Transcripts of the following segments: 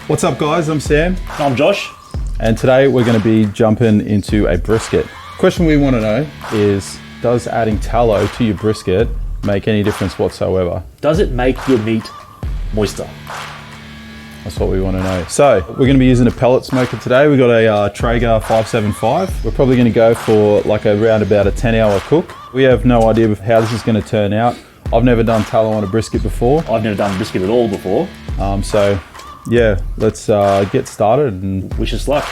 What's up guys, I'm Sam. I'm Josh. And today we're going to be jumping into a brisket. Question we want to know is, does adding tallow to your brisket make any difference whatsoever? Does it make your meat moister? That's what we want to know. So we're going to be using a pellet smoker today. We've got a Traeger 575. We're probably going to go for like around about a 10-hour cook. We have no idea how this is going to turn out. I've never done tallow on a brisket before. I've never done brisket at all before. So yeah, let's get started and wish us luck.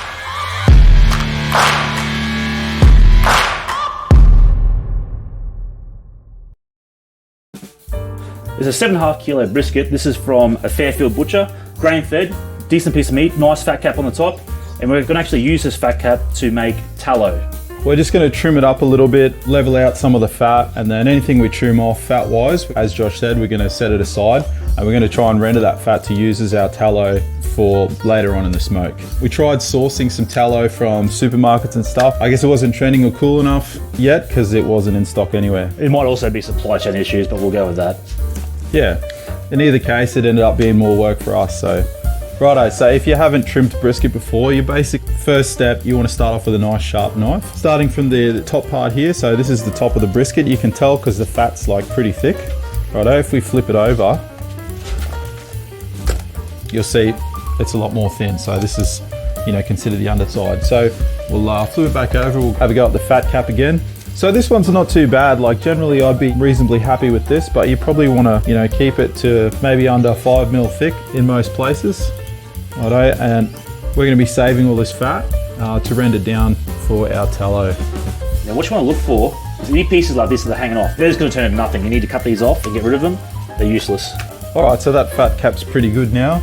It's a 7.5 kilo brisket. This is from a Fairfield butcher, grain fed, decent piece of meat, nice fat cap on the top. And we're gonna actually use this fat cap to make tallow. We're just going to trim it up a little bit, level out some of the fat, and then anything we trim off fat wise, as Josh said, we're going to set it aside and we're going to try and render that fat to use as our tallow for later on in the smoke. We tried sourcing some tallow from supermarkets and stuff. I guess it wasn't trending or cool enough yet because it wasn't in stock anywhere. It might also be supply chain issues, but we'll go with that. Yeah, in either case, it ended up being more work for us. So righto, so if you haven't trimmed brisket before, your basic first step, you want to start off with a nice sharp knife. Starting from the top part here, so this is the top of the brisket, you can tell because the fat's like pretty thick. Righto, if we flip it over, you'll see it's a lot more thin. So this is, consider the underside. So we'll flip it back over, we'll have a go at the fat cap again. So this one's not too bad. Like generally I'd be reasonably happy with this, but you probably want to, keep it to maybe under 5 mil thick in most places. Righto, and we're going to be saving all this fat to render down for our tallow. Now what you want to look for is any pieces like this that are hanging off. They're just going to turn into nothing. You need to cut these off and get rid of them. They're useless. All right, so that fat cap's pretty good now.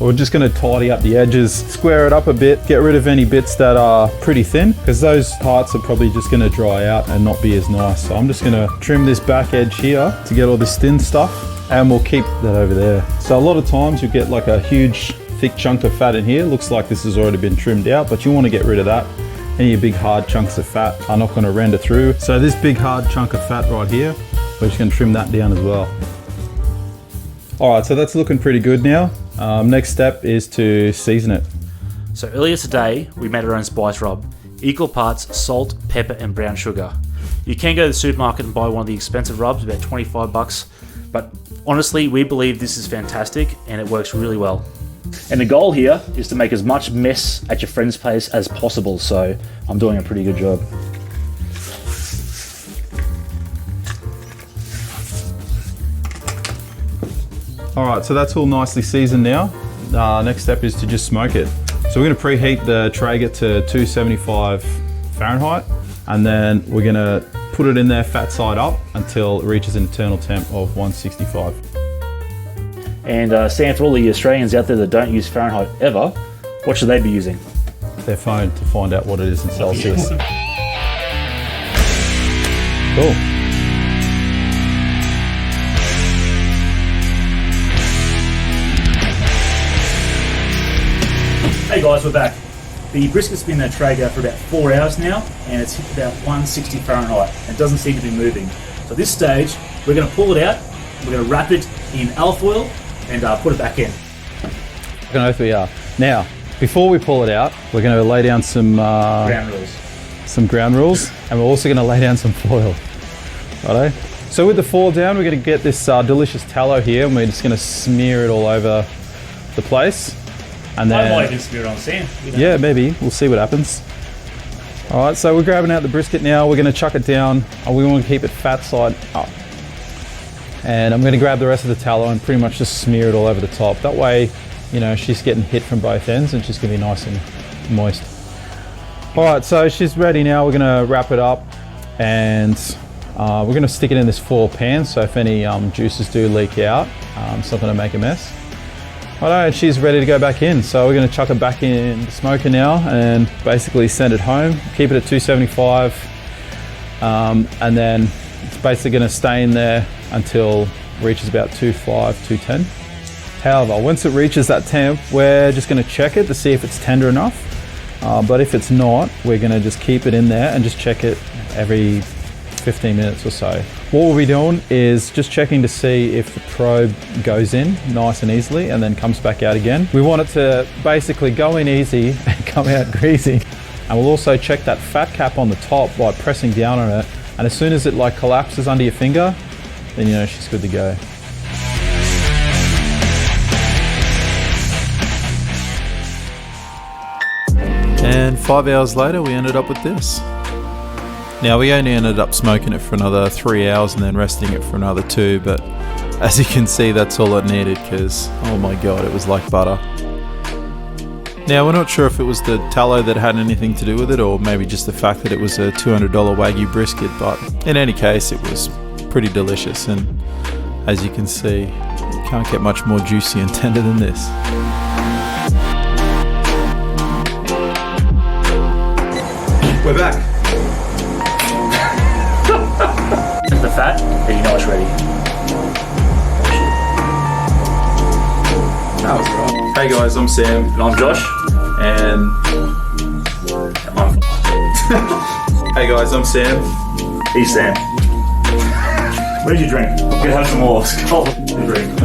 We're just going to tidy up the edges, square it up a bit, get rid of any bits that are pretty thin, because those parts are probably just going to dry out and not be as nice. So I'm just going to trim this back edge here to get all this thin stuff, and we'll keep that over there. So a lot of times you get like a huge thick chunk of fat in here. Looks like this has already been trimmed out, but you want to get rid of that. Any big hard chunks of fat are not going to render through. So this big hard chunk of fat right here, we're just going to trim that down as well. All right, so that's looking pretty good now. Next step is to season it. So earlier today, we made our own spice rub. Equal parts salt, pepper, and brown sugar. You can go to the supermarket and buy one of the expensive rubs, about 25 bucks. But honestly, we believe this is fantastic and it works really well. And the goal here is to make as much mess at your friend's place as possible. So I'm doing a pretty good job. All right, so that's all nicely seasoned now. Next step is to just smoke it. So we're gonna preheat the Traeger to 275 Fahrenheit, and then we're gonna put it in there fat side up until it reaches an internal temp of 165. And Sam, for all the Australians out there that don't use Fahrenheit ever, what should they be using? Their phone to find out what it is in Celsius. Cool. Hey guys, we're back. The brisket's been in the Traeger for about 4 hours now, and it's hit about 160 Fahrenheit. It doesn't seem to be moving. So at this stage, we're going to pull it out, we're going to wrap it in alfoil, and put it back in. I can know if we are. Now, before we pull it out, we're going to lay down some ground rules, and we're also going to lay down some foil. Righto? So with the foil down, we're going to get this delicious tallow here, and we're just going to smear it all over the place. And then, I might even smear it on Sam. Yeah, maybe. We'll see what happens. All right, so we're grabbing out the brisket now. We're going to chuck it down. We want to keep it fat side up. And I'm going to grab the rest of the tallow and pretty much just smear it all over the top. That way, she's getting hit from both ends and she's going to be nice and moist. All right, so she's ready now. We're going to wrap it up and we're going to stick it in this foil pan. So if any juices do leak out, it's not going to make a mess. Righto, and she's ready to go back in. So we're going to chuck it back in the smoker now and basically send it home. Keep it at 275 and then it's basically going to stay in there until it reaches about 205, 210. However, once it reaches that temp, we're just going to check it to see if it's tender enough. But if it's not, we're going to just keep it in there and just check it every 15 minutes or so. What we'll be doing is just checking to see if the probe goes in nice and easily and then comes back out again. We want it to basically go in easy and come out greasy. And we'll also check that fat cap on the top by pressing down on it. And as soon as it like collapses under your finger, then you know she's good to go. And 5 hours later, we ended up with this. Now, we only ended up smoking it for another 3 hours and then resting it for another 2, but as you can see, that's all it needed because, oh my god, it was like butter. Now, we're not sure if it was the tallow that had anything to do with it or maybe just the fact that it was a $200 Wagyu brisket, but in any case, it was pretty delicious, and as you can see, you can't get much more juicy and tender than this. We're back. The fat, then you know it's ready. That was right. Hey guys, I'm Sam. And I'm Josh. And hey guys, I'm Sam. He's Sam. Where's your drink? I'm gonna have some more. Drink.